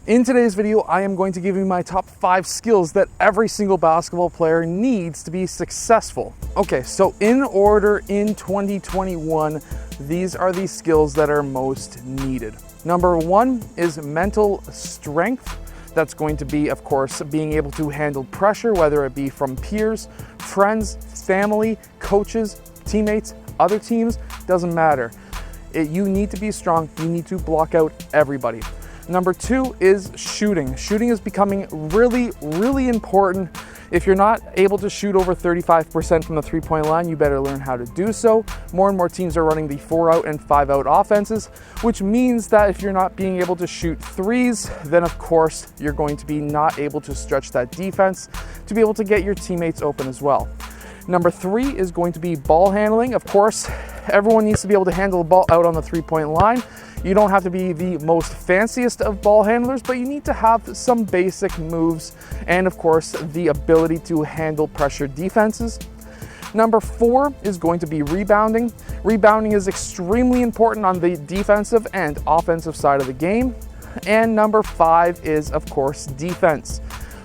In today's video, I am going to give you my top 5 skills that every single basketball player needs to be successful. Okay, so in order in 2021, these are the skills that are most needed. Number 1 is mental strength. That's going to be, of course, being able to handle pressure, whether it be from peers, friends, family, coaches, teammates, other teams, doesn't matter. You need to be strong. You need to block out everybody. Number 2 is shooting. Shooting is becoming really important. If you're not able to shoot over 35% from the three-point line, you better learn how to do so. More and more teams are running the 4-out and 5-out offenses, which means that if you're not being able to shoot threes, then of course you're going to be not able to stretch that defense to be able to get your teammates open as well. Number 3 is going to be ball handling. Of course, everyone needs to be able to handle the ball out on the three-point line. You don't have to be the most fanciest of ball handlers, but you need to have some basic moves and of course the ability to handle pressure defenses. Number 4 is going to be rebounding. Rebounding is extremely important on the defensive and offensive side of the game. And number 5 is of course defense.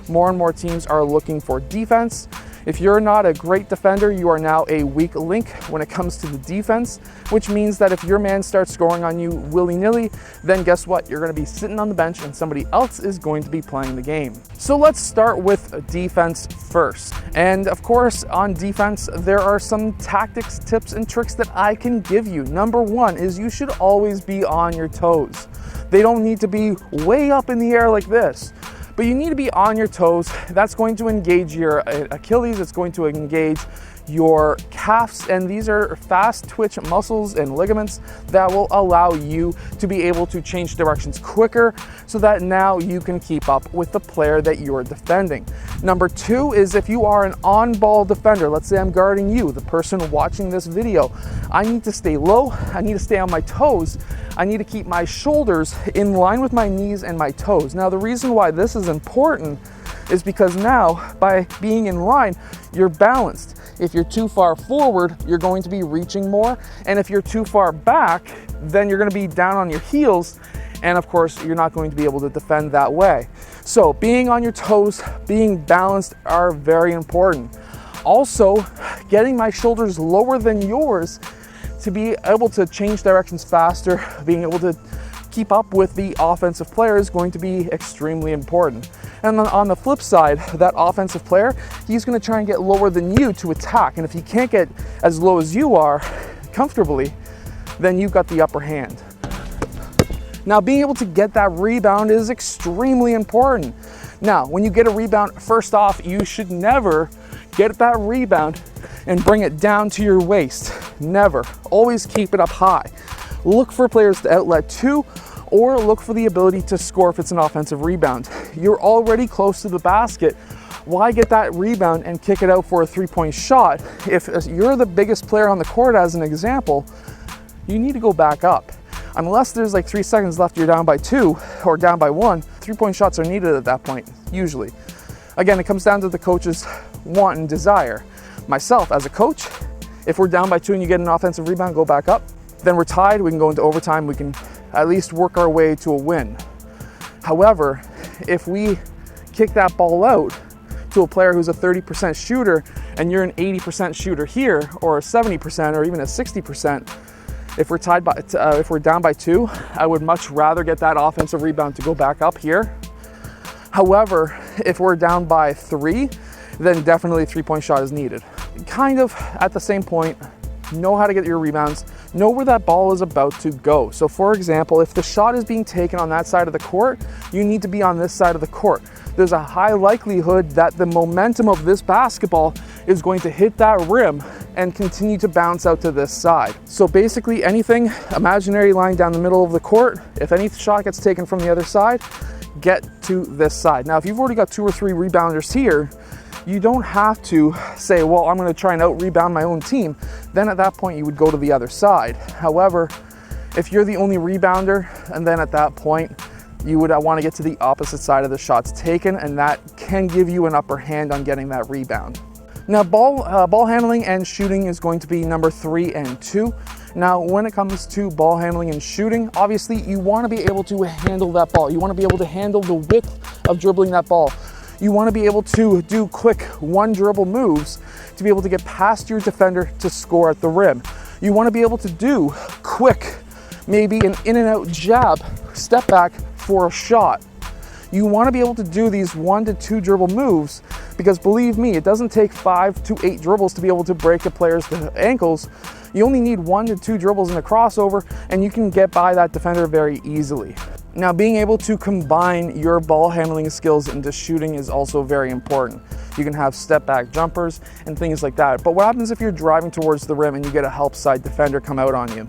More and more teams are looking for defense. If you're not a great defender, you are now a weak link when it comes to the defense, which means that if your man starts scoring on you willy-nilly, then guess what? You're going to be sitting on the bench and somebody else is going to be playing the game. So let's start with defense first. And of course, on defense, there are some tactics, tips, and tricks that I can give you. Number 1 is you should always be on your toes. They don't need to be way up in the air like this, but you need to be on your toes. That's going to engage your Achilles, it's going to engage your calves, and these are fast twitch muscles and ligaments that will allow you to be able to change directions quicker so that now you can keep up with the player that you're defending. Number 2 is if you are an on-ball defender, let's say I'm guarding you, the person watching this video, I need to stay low, I need to stay on my toes, I need to keep my shoulders in line with my knees and my toes. Now the reason why this is important is because now by being in line, you're balanced. If you're too far forward, you're going to be reaching more. And if you're too far back, then you're going to be down on your heels. And of course, you're not going to be able to defend that way. So being on your toes, being balanced are very important. Also, getting my shoulders lower than yours to be able to change directions faster, being able to keep up with the offensive player is going to be extremely important. And then on the flip side, that offensive player, he's going to try and get lower than you to attack. And if he can't get as low as you are comfortably, then you've got the upper hand. Now, being able to get that rebound is extremely important. Now, when you get a rebound, first off, you should never get that rebound and bring it down to your waist. Never. Always keep it up high. Look for players to outlet to, or look for the ability to score if it's an offensive rebound. You're already close to the basket. Why get that rebound and kick it out for a three-point shot? If you're the biggest player on the court, as an example, you need to go back up. Unless there's like 3 seconds left, you're down by 2 or down by 1, three-point shots are needed at that point, usually. Again, it comes down to the coach's want and desire. Myself, as a coach, if we're down by 2 and you get an offensive rebound, go back up. Then we're tied, we can go into overtime, we can at least work our way to a win. However, if we kick that ball out to a player who's a 30% shooter and you're an 80% shooter here, or a 70% or even a 60%, if we're tied by, if we're down by 2, I would much rather get that offensive rebound to go back up here. However, if we're down by 3, then definitely a three-point shot is needed. Kind of at the same point, know how to get your rebounds, know where that ball is about to go. So for example, if the shot is being taken on that side of the court, you need to be on this side of the court. There's a high likelihood that the momentum of this basketball is going to hit that rim and continue to bounce out to this side. So basically anything, imaginary line down the middle of the court, if any shot gets taken from the other side, get to this side. Now, if you've already got 2 or 3 rebounders here, you don't have to say, well, I'm going to try and out-rebound my own team. Then at that point, you would go to the other side. However, if you're the only rebounder, and then at that point, you would want to get to the opposite side of the shots taken, and that can give you an upper hand on getting that rebound. Now, ball handling and shooting is going to be number 3 and 2. Now, when it comes to ball handling and shooting, obviously you want to be able to handle that ball. You want to be able to handle the width of dribbling that ball. You want to be able to do quick one dribble moves to be able to get past your defender to score at the rim. You want to be able to do quick, maybe an in and out jab, step back for a shot. You want to be able to do these 1 to 2 dribble moves, because believe me, it doesn't take 5 to 8 dribbles to be able to break a player's ankles. You only need 1 to 2 dribbles in a crossover and you can get by that defender very easily. Now, being able to combine your ball handling skills into shooting is also very important. You can have step back jumpers and things like that. But what happens if you're driving towards the rim and you get a help side defender come out on you?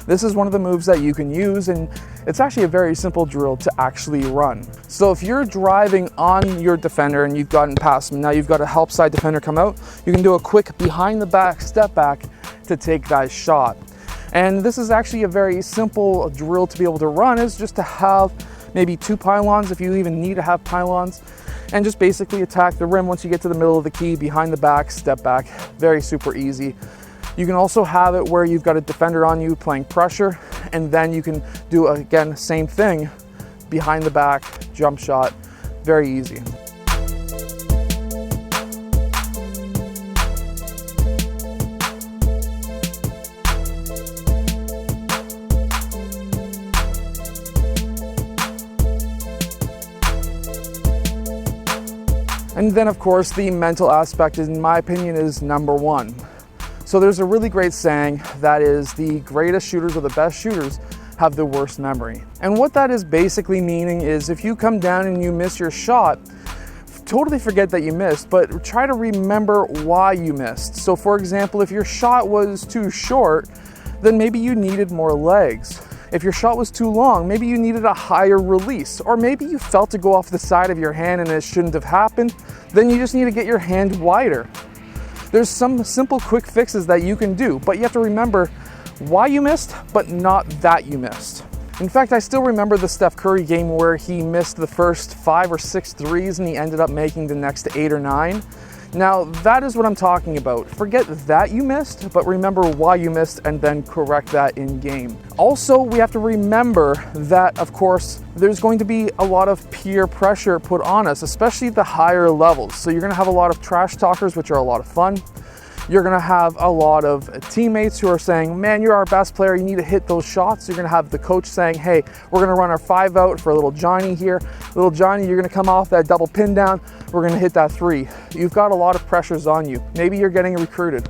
This is one of the moves that you can use, and it's actually a very simple drill to actually run. So if you're driving on your defender and you've gotten past him, now you've got a help side defender come out, you can do a quick behind the back step back to take that shot. And this is actually a very simple drill to be able to run, is just to have maybe 2 pylons, if you even need to have pylons, and just basically attack the rim once you get to the middle of the key, behind the back, step back. Very super easy. You can also have it where you've got a defender on you playing pressure, and then you can do, again, same thing, behind the back, jump shot. Very easy. And then of course the mental aspect, in my opinion, is number 1. So there's a really great saying that is, the greatest shooters or the best shooters have the worst memory. And what that is basically meaning is, if you come down and you miss your shot, totally forget that you missed, but try to remember why you missed. So for example, if your shot was too short, then maybe you needed more legs. If your shot was too long, maybe you needed a higher release, or maybe you felt to go off the side of your hand and it shouldn't have happened, then you just need to get your hand wider. There's some simple quick fixes that you can do, but you have to remember why you missed, but not that you missed. In fact, I still remember the Steph Curry game where he missed the first 5 or 6 threes and he ended up making the next 8 or 9. Now, that is what I'm talking about. Forget that you missed, but remember why you missed and then correct that in game. Also, we have to remember that, of course, there's going to be a lot of peer pressure put on us, especially at the higher levels. So you're gonna have a lot of trash talkers, which are a lot of fun. You're gonna have a lot of teammates who are saying, man, you're our best player, you need to hit those shots. You're gonna have the coach saying, hey, we're gonna run our 5 out for little Johnny here. Little Johnny, you're gonna come off that double pin down, we're gonna hit that 3. You've got a lot of pressures on you. Maybe you're getting recruited.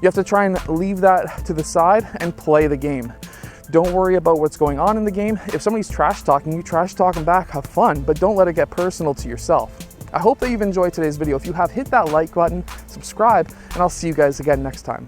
You have to try and leave that to the side and play the game. Don't worry about what's going on in the game. If somebody's trash talking, you trash talk them back, have fun, but don't let it get personal to yourself. I hope that you've enjoyed today's video. If you have, hit that like button, subscribe, and I'll see you guys again next time.